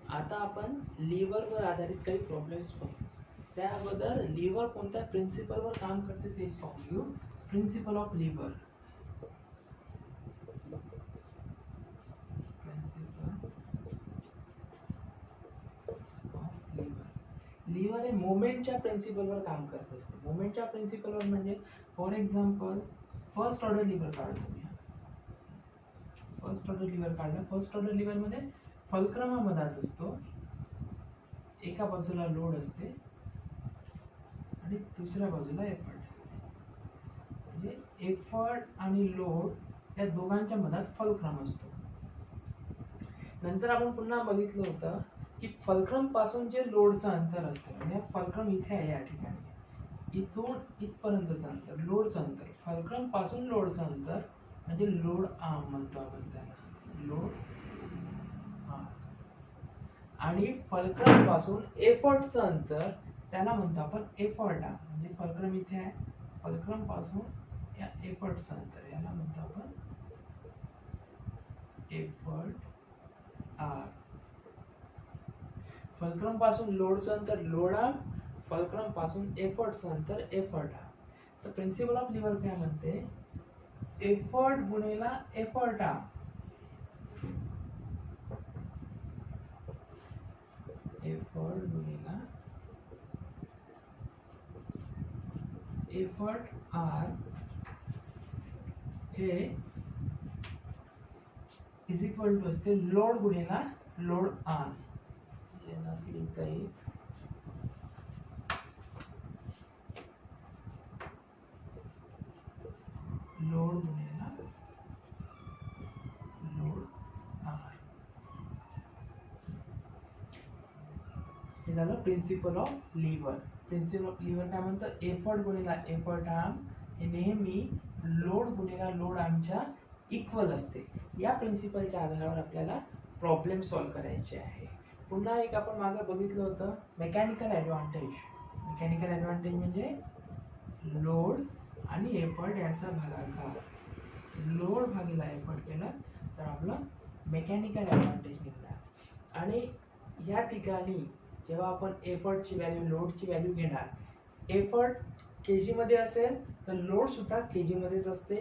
आता आपण लिव्हरवर आधारित काही प्रॉब्लेम्स पाहू. त्या अगोदर लिव्हर कोणत्या प्रिन्सिपलवर काम करते ते पाहून घेऊ. Principal of liver. लिव्हर हे मोमेंटच्या प्रिन्सिपलवर काम करत असते. मोमेंटच्या प्रिन्सिपलवर म्हणजे for example first order lever काढा तुम्ही. फर्स्ट ऑर्डर लिव्हर काढला. फर्स्ट ऑर्डर लिव्हर मध्ये फलक्रम हा मधात असतो, एका बाजूला लोड असते आणि दुसऱ्या बाजूला एफर्ट असते. म्हणजे एफर्ट आणि लोड या दोघांच्या मधात फलक्रम असतो. नंतर आपण पुन्हा बघितलं होतं की फलक्रम पासून जे लोडचं अंतर असतं, म्हणजे फलक्रम इथे आहे या ठिकाणी, इथून इथपर्यंतचं अंतर लोडचं अंतर, फलक्रम पासून लोडचं अंतर म्हणजे लोड आर्म म्हणतो आपण त्याला, लोड आर्म. आणि फलक्रम पासून एफर्टचं अंतर त्याला म्हणतो आपण एफर्ट आर्म. म्हणजे फलक्रम इथे आहे, फलक्रम पासून या एफर्टचं अंतर याला म्हणतो आपण एफर्ट आर्म. फलक्रम पासून लोडचं अंतर लोड आर्म, फलक्रम पासून एफर्टचं अंतर एफर्ट आर्म. तर प्रिन्सिपल ऑफ लिव्हर काय म्हणते, एफर्ट गुणेला एफर्ट आर्म, एफर्ट गुणेला एफर्ट आर हे इज इक्वल टू असते लोड गुणेला लोड आर. यांना असं लिहिता येईल लोड गुणेला लोड आर. हे झालं principle of lever. Principle of lever काय म्हणतं, एफर्ट गुणेला एफर्ट आर्म हे नेहमी लोड गुणेला लोड आर्मच्या इक्वल असते. या प्रिन्सिपलच्या आधारावर आपल्याला प्रॉब्लेम सॉल्व्ह करायचे आहे. पुन्हा एक आपण मागे बघितलं होतं मेकॅनिकल ॲडव्हान्टेज. मेकॅनिकल ॲडव्हान्टेज म्हणजे लोड आणि एफर्ट यांचा भागाकार. लोड भागिला एफर्ट केला तर आपलं मेकॅनिकल ॲडव्हान्टेज निघणार. आणि या ठिकाणी जेव्हा आपण एफर्टची व्हॅल्यू लोडची व्हॅल्यू घेणार, एफर्ट केजी मध्ये असेल तर लोड सुद्धा केजी मध्येच असते.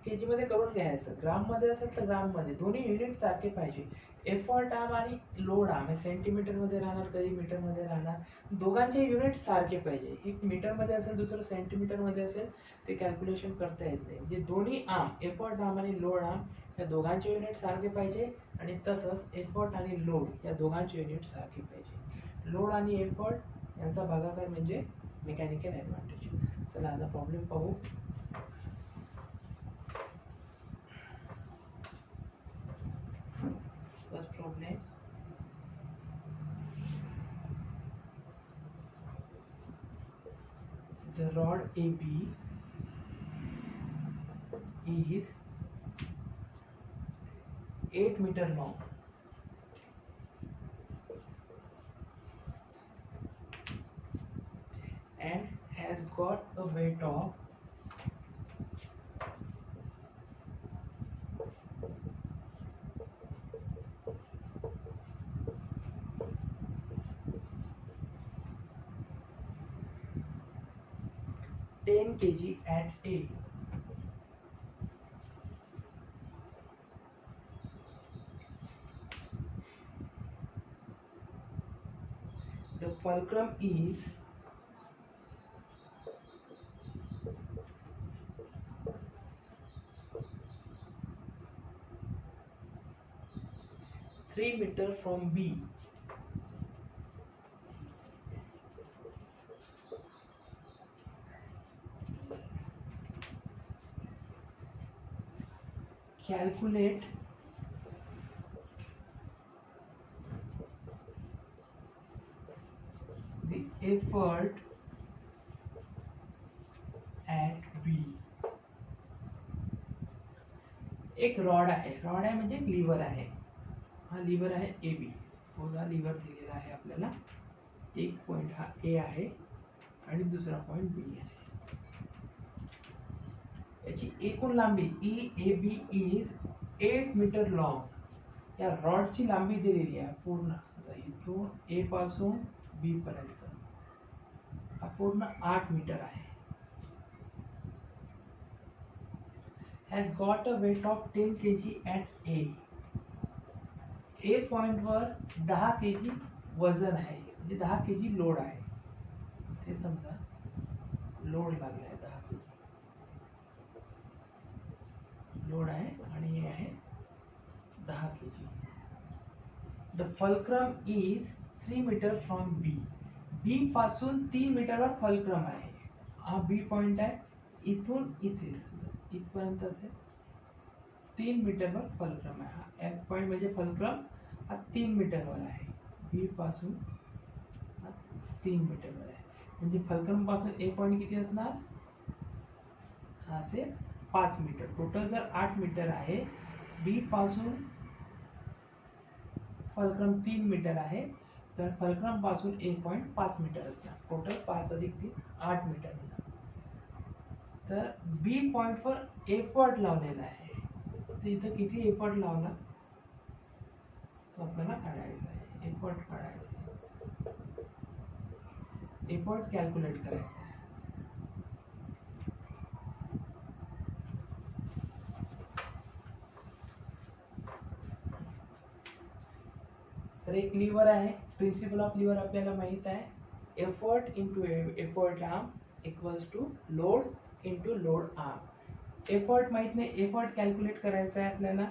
केजी मध्ये करून घ्यायचं, ग्राम मध्ये असेल तर ग्राम मध्ये, दोन्ही युनिट सारखे पाहिजे. एफर्ट आर्म आणि लोड आर्म हे सेंटीमीटर मध्ये राहणार, कधी मीटर मध्ये राहणार, दोघांचे युनिट सारखे पाहिजे. एक मीटर मध्ये असेल दुसरं सेंटीमीटर मध्ये असेल ते कॅल्क्युलेशन करता येत नाही. म्हणजे दोन्ही आर्म एफर्ट आर्म आणि लोड आर्म या दोघांचे युनिट सारखे पाहिजे आणि तसंच एफर्ट आणि लोड या दोघांचे युनिट सारखे पाहिजे. लोड आणि एफर्ट यांचा भागाकार म्हणजे मेकॅनिकल ॲडव्हान्टेज. चला आता प्रॉब्लेम पाहू. First problem, the rod AB is 8 meter long and has got a weight of 10 kg at A. The fulcrum is three meter from B. Calculate the effort at B. एक rod आहे, rod आहे म्हणजे एक liver आहे. हा liver आहे A B. हा liver दिलेला आहे आपल्याला. एक पॉइंट हा ए आहे आणि दुसरा पॉइंट बी आहे. याची एकूण लांबी E A B is 8 metre long. या रॉडची लांबी दिलेली आहे पूर्ण, इथून ए पासून बी पर्यंत हा पूर्ण 8 मीटर आहे. Has got a weight of 10 kg at A. A point वर 10 kg वजन आहे, म्हणजे 10 kg लोड आहे. ते समजा लोड लागलाय 10 kg लोड आहे आणि हे आहे 10 kg. The fulcrum is 3 metre from B. B पासून 3 मीटरवर फल्क्रम आहे. हा बी पॉइंट आहे, इथून इथे इथपर्यंत असेल 3 मीटरवर फल्क्रम आहे. हा एफ पॉइंट म्हणजे फल्क्रम हा 3 मीटरवर आहे. बी पासून हा 3 मीटरवर आहे, म्हणजे फल्क्रम पासून ए पॉइंट किती असणार, हा असेल 5 मीटर. टोटल जर 8 मीटर आहे, बी पासून फल्क्रम 3 मीटर आहे, तर फल्क्रम पासून ए पॉइंट 5 मीटर असणार. टोटल 5 अधिक 3 8 मीटर होणार. तर बी पॉइंटवर एफर्ट लावलेला आहे, तर इथं किती एफर्ट लावला तो आपल्याला काढायचा आहे. एफर्ट काढायचा आहे, एफर्ट कॅल्क्युलेट करायचा आहे. तर एक लिव्हर आहे. प्रिन्सिपल ऑफ लिव्हर आपल्याला माहित आहे. Effort into effort arm equals to load into load arm. Effort माहित नाही, एफर्ट कॅल्क्युलेट करायचा आहे आपल्याला.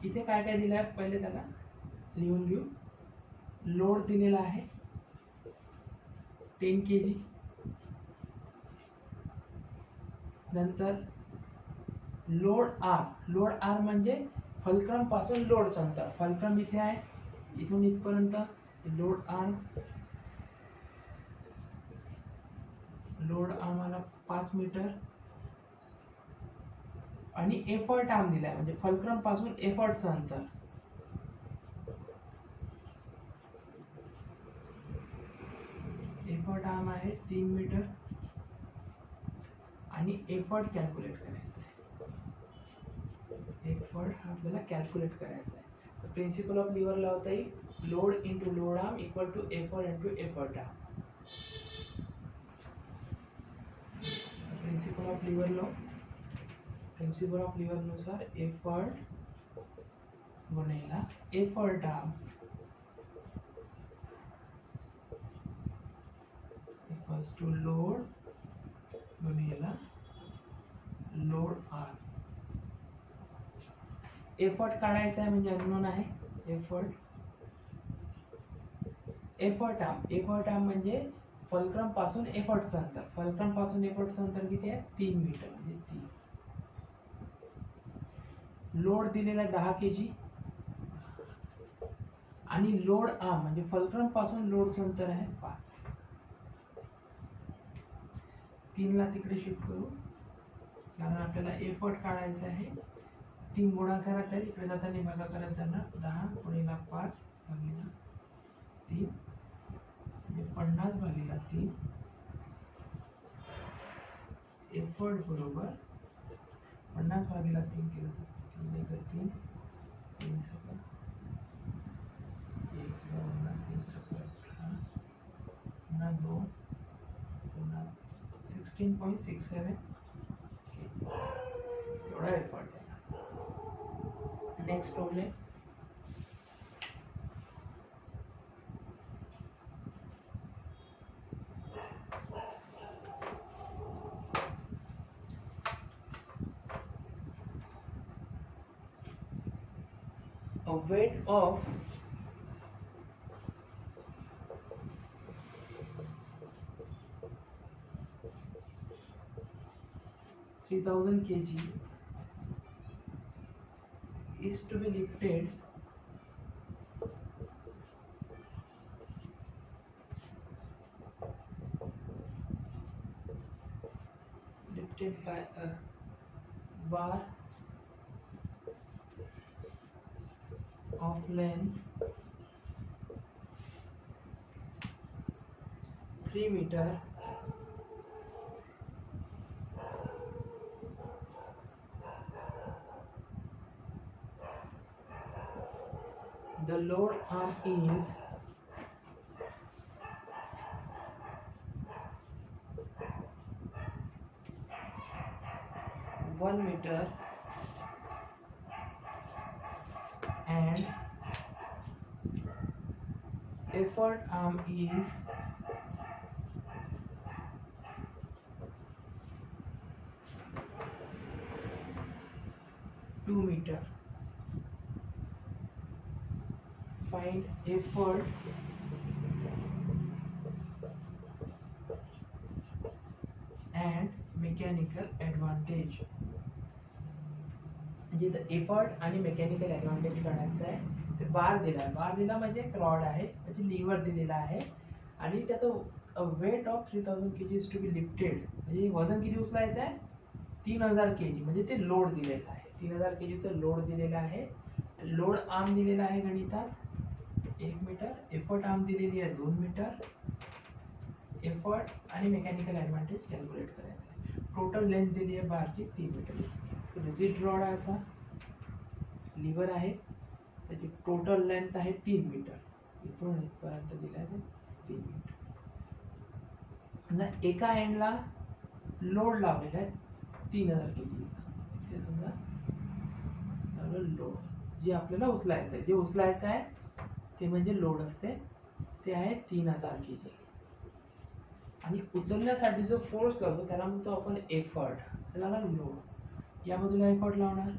इथे काय काय दिलं आहे पहिले त्याला लिहून घेऊ. लोड दिलेला आहे 10 kg. नंतर लोड आर्म. लोड आर्म म्हणजे फल्क्रम पासून लोडचं अंतर. फल्क्रम इथे आहे, इथून इथपर्यंत लोड आर्म. लोड आर्म आला 5 मीटर. आणि एफर्ट आर्म दिलाय, म्हणजे फल्क्रम पासून एफर्टचं अंतर. एफर्ट आर्म आहे 3 मीटर आणि एफर्ट कॅल्क्युलेट करायचा आहे. एफर्ट हा आपल्याला कॅल्क्युलेट करायचा आहे. तर प्रिन्सिपल ऑफ लिव्हर लावता येईल. Load into load arm equal to effort into effort arm. Principle of lever लो, प्रिन्सिपल ऑफ लिव्हर नुसार एफर्ट गुणिला effort arm equals to load गुणिला लोड आर्म. एफर्ट काढायचा आहे म्हणजे अननोन आहे. एफर्ट एफर्ट आर्म म्हणजे फल्क्रम पासून एफर्टचं अंतर. फल्क्रम पासून एफर्टचं अंतर किती आहे 3 मीटर, म्हणजे 3. लोड दिलेला 10 kg आणि लोड आर्म म्हणजे फल्क्रम पासून लोडचं अंतर आहे 5. 3 ला तिकडे शिफ्ट करू, कारण आपल्याला एफर्ट काढायचा आहे. 3 गुणाकारात आहे, इकडे जाताना भागाकारात जाणार. 10 गुणिला 5 भागिला 3 म्हणजे 50 भागिला 3. एफर्ट बरोबर 50 भागिला 3 केलं तर 3 एक 3 3 सकल 1 2 3 सकल 18 2 पुन्हा 16.67 एवढा एफर्ट आहे. Next problem. A weight of 3000 kg is to be lifted by a bar of length 3 meter The load arm is 1 meter and effort arm is 2 meter. Find effort and mechanical advantage. म्हणजे इथं effort आणि mechanical advantage काढायचं आहे. ते बार दिला म्हणजे एक rod आहे, म्हणजे लिव्हर दिलेला आहे आणि त्याचं weight of 3000 kg to be lifted. म्हणजे वजन किती उचलायचं आहे? 3000 kg. म्हणजे ते लोड दिलेलं आहे. 3000 kgचं लोड दिलेलं आहे. लोड आर्म दिलेला आहे गणितात 1 मीटर. एफर्ट आर्म दिलेली आहे 2 मीटर. एफर्ट आणि मेकॅनिकल ॲडव्हान्टेज कॅल्क्युलेट करायचं आहे. टोटल लेंथ दिली आहे बारची 3 मीटर. रिजिड रॉड आहे असा, लिव्हर आहे, त्याची टोटल लेंथ आहे 3 मीटर. इथून इथपर्यंत दिलं आहे 3 मीटर. एका एंडला लोड लावलेला आहे 3000 kg. ते समजा लोड जे आपल्याला उचलायचं आहे, जे उचलायचं आहे ते म्हणजे लोड असते, ते आहे 3000 kg. आणि उचलण्यासाठी जो फोर्स लागतो त्याला म्हणतो आपण एफर्ट, त्याला लोड. या बाजूला एफर्ट लावणार,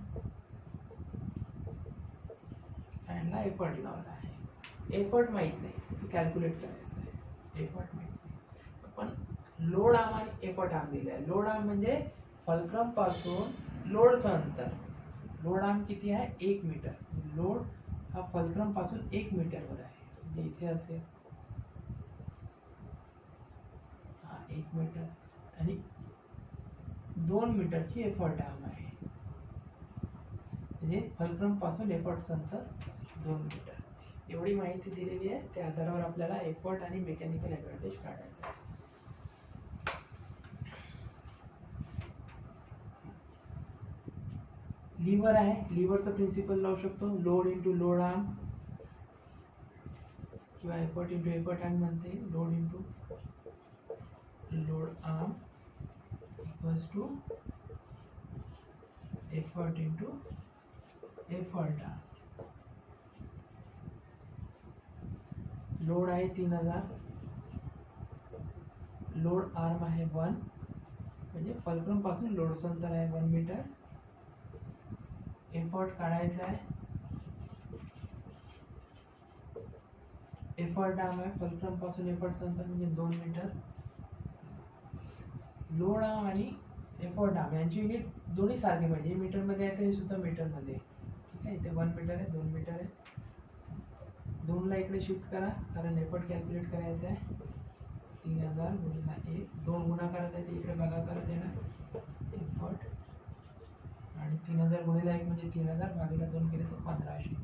एंडला एफर्ट लावला आहे. एफर्ट माहित नाही, ते कॅल्क्युलेट करायचं आहे. एफर्ट माहित नाही, पण लोड आर्म आणि एफर्ट आर्म दिले आहे. लोड आर्म म्हणजे फलक्रम पासून लोडचं अंतर. लोड आर्म किती आहे? 1 मीटर. लोड हा फलक्रम पासून 1 मीटरवर आहे. म्हणजे इथे असेल 1 मीटर आणि 2 मीटरची एफर्ट आर्म आहे. म्हणजे फलक्रम पासून एफर्टचं अंतर 2 मीटर. एवढी माहिती दिलेली आहे. त्या आधारावर आपल्याला एफर्ट आणि मेकॅनिकल ॲडव्हान्टेज काढायचा आहे. लिव्हर आहे, लिव्हरचं प्रिन्सिपल लावू शकतो. लोड इंटू लोड आर्म किंवा एफर्ट इंटू एफर्ट आर्म म्हणते. Load into load arm equals to effort into effort arm. Load आहे 3000, लोड आर्म आहे 1, म्हणजे फलक्रम पासून लोडचं अंतर आहे 1 मीटर. एफर्ट काढायचा आहे. एफर्ट आर्म आहे, फलक्रम पासून एफर्टचं अंतर म्हणजे 2 मीटर. लोड आर्म आणि एफर्ट आर्म यांची युनिट दोन्ही सारखे पाहिजे. मीटरमध्ये आहे तर हे सुद्धा मीटरमध्ये. ठीक आहे, इथे 1 मीटर आहे, 2 मीटर आहे. 2 ला इकडे शिफ्ट करा, कारण एफर्ट कॅल्क्युलेट करायचं आहे. 3000 गुणिला 1, 2 गुणाकारात आहे ते इकडे भागाकारात येणार एफर्ट. आणि 3000 गुणिला 1 म्हणजे 3000 भागिले 2 केले तर 1500.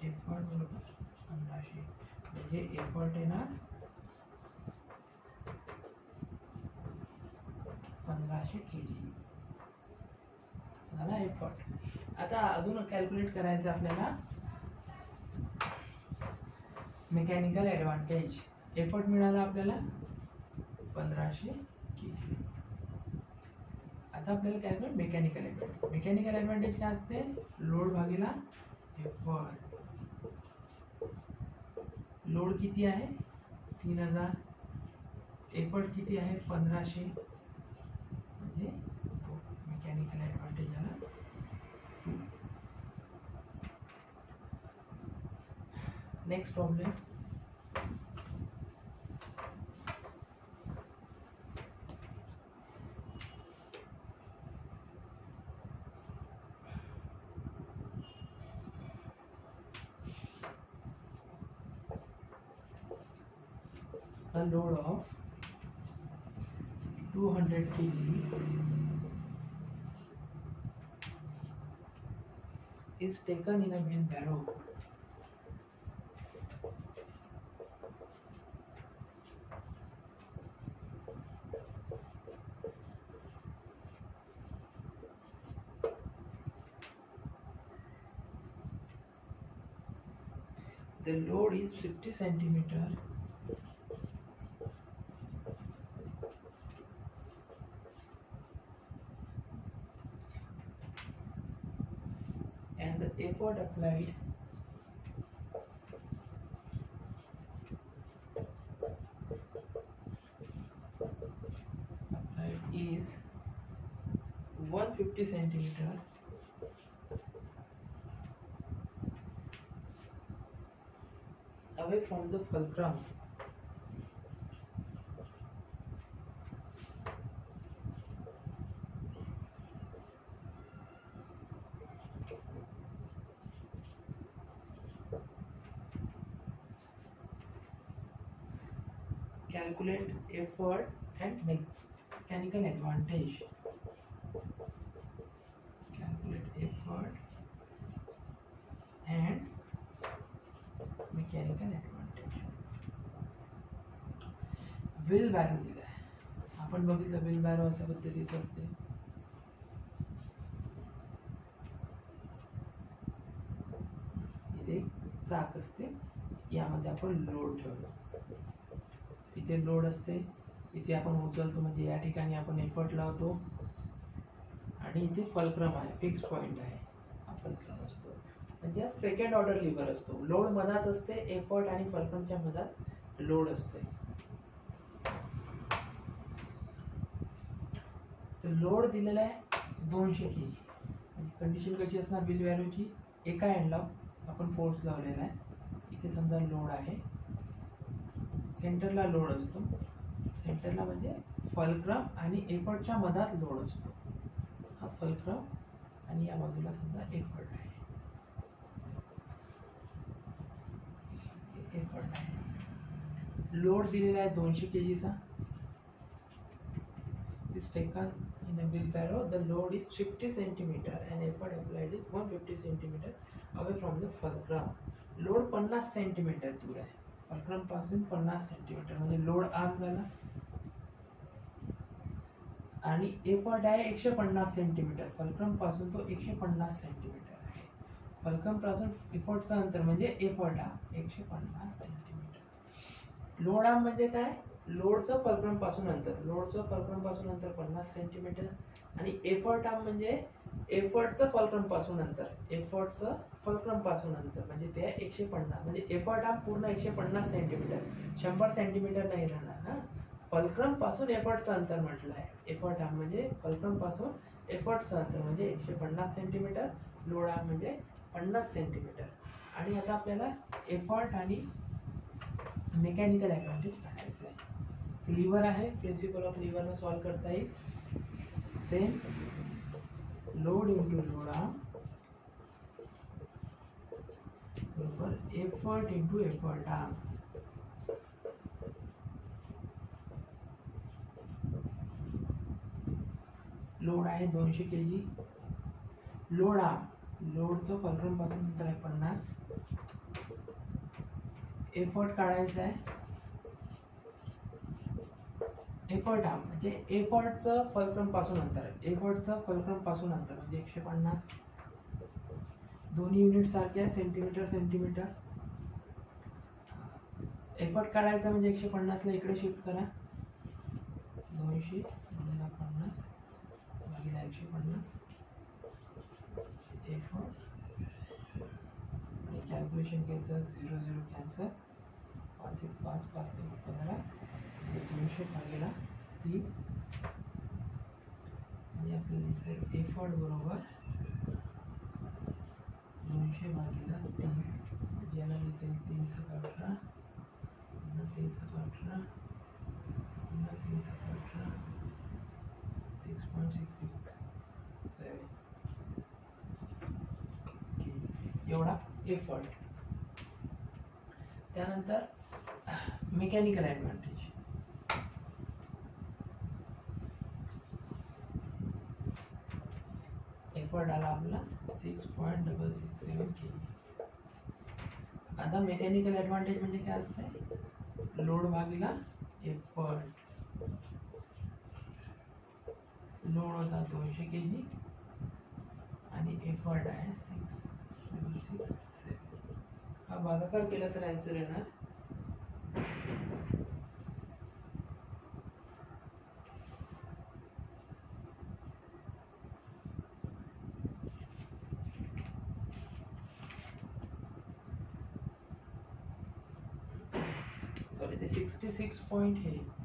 एफर्ट बरोबर 1500 म्हणजे एफर्ट येणार 1500 kg झाला एफर्ट. आता अजून कॅल्क्युलेट करायचं आपल्याला मेकॅनिकल ॲडव्हान्टेज. एफर्ट मिळाला आपल्याला 1500 kg. आता आपल्याला calculate mechanical advantage. Mechanical advantage काय असते? Load भागिला effort. लोड किती आहे? 3000. एफर्ट किती आहे? 1500. म्हणजे मेकॅनिकल ॲडव्हान्टेज आला 2. Next problem. A load of 200 kg is taken in a wheelbarrow. The load is 50 centimeter and the effort applied is 150 centimeter away from the fulcrum. Calculate effort and mechanical advantage. Calculate effort and mechanical advantage. Wheel barrow दिलाय. आपण बघितलं wheel barrow अशा पद्धतीचं असते. इथे चाक असते, यामध्ये आपण लोड ठेवतो. इथे लोड असते, इथे आपण उचलतो म्हणजे या ठिकाणी आपण एफर्ट लावतो आणि इथे फलक्रम आहे, फिक्स पॉइंट आहे, हा फलक्रम असतो. म्हणजे सेकंड ऑर्डर लिव्हर असतो. लोड मधात असते, एफर्ट आणि फलक्रमच्या मधात लोड असते. तर लोड दिलेला आहे 200 kg. म्हणजे कंडिशन कशी असणार व्हील बॅरोची, एका एंडला आपण फोर्स लावलेला आहे. इथे समजा लोड आहे, सेंटरला लोड असतो. सेंटरला म्हणजे फलक्रम आणि एफर्टच्या मधात लोड असतो. हा फलक्रम आणि या बाजूला समजा एफर्ट आहे. एफर्ट आहे. लोड दिलेला आहे 200 kg चा. is taken in a wheelbarrow. The load is 50 centimeter and effort applied is 150 centimeter away from the fulcrum. Load 50 centimetre दूर आहे. फलक्रम पासून 50 सेंटीमीटर म्हणजे लोड आर्म झाला. आणि एफर्ट आहे 150 सेंटीमीटर. फलक्रम पासून तो 150 सेंटीमीटर आहे. फलक्रम पासून एफर्टचं अंतर म्हणजे एफर्ट हा 150 सेंटीमीटर. लोड आर्म म्हणजे काय, लोडचं फलक्रम पासून अंतर. लोडचं फलक्रम पासून अंतर 50 सेंटीमीटर आणि एफर्ट आर्म म्हणजे एफर्टचं फलक्रम पासून अंतर. एफर्टचं फलक्रम पासून अंतर म्हणजे ते 150. म्हणजे एफर्ट आर्म पूर्ण 150 सेंटीमीटर, 100 सेंटीमीटर नाही राहणार ना. फलक्रम पासून एफर्टचं अंतर म्हटलं आहे. एफर्ट आर्म म्हणजे फलक्रम पासून एफर्टचं अंतर म्हणजे 150 सेंटीमीटर. लोड आर्म म्हणजे 50 सेंटीमीटर. आणि आता आपल्याला एफर्ट आणि मेकॅनिकल ॲडव्हान्टेज काढायचं आहे. लिव्हर आहे, प्रिन्सिपल ऑफ लिव्हरनं सॉल्व करता येईल. Same load into load arm बरोबर effort into effort arm. Load आहे 200 kg. लोड आर्म, लोडचं फलक्रम पासून अंतर आहे 50. एफर्ट काढायचा आहे. एफर्ट आर्म म्हणजे एफर्टचं फलक्रम पासून अंतर आहे. एफर्टचं फलक्रम पासून अंतर म्हणजे 150. दोन्ही युनिट सारखे आहे, सेंटीमीटर सेंटीमीटर. एफर्ट काढायचा म्हणजे 150 ला इकडे शिफ्ट करा. 200 गुणिले 50 भागिले 150 एफर्ट. आणि कॅल्क्युलेशन केलं तर 0 0 कॅन्सल. 5 1 5 5 3 15 200 भागिला 3 म्हणजे आपल्याला इथे एफर्ट बरोबर 200 भागिला 3 ज्याला लिहिता येईल 3 7 18 3 7 18 3 7 18 6.667 एवढा एफर्ट. त्यानंतर मेकॅनिकल ॲडव्हान्टेज. एफर्ट आला आपला 6.667 kg. आता मेकॅनिकल ॲडव्हान्टेज म्हणजे काय असते, लोड भागिला एफर्ट. लोड होता 200 kg आणि एफर्ट आहे 6.667. हा भागाकार केला तर आन्सर येणार 66 पॉइंट है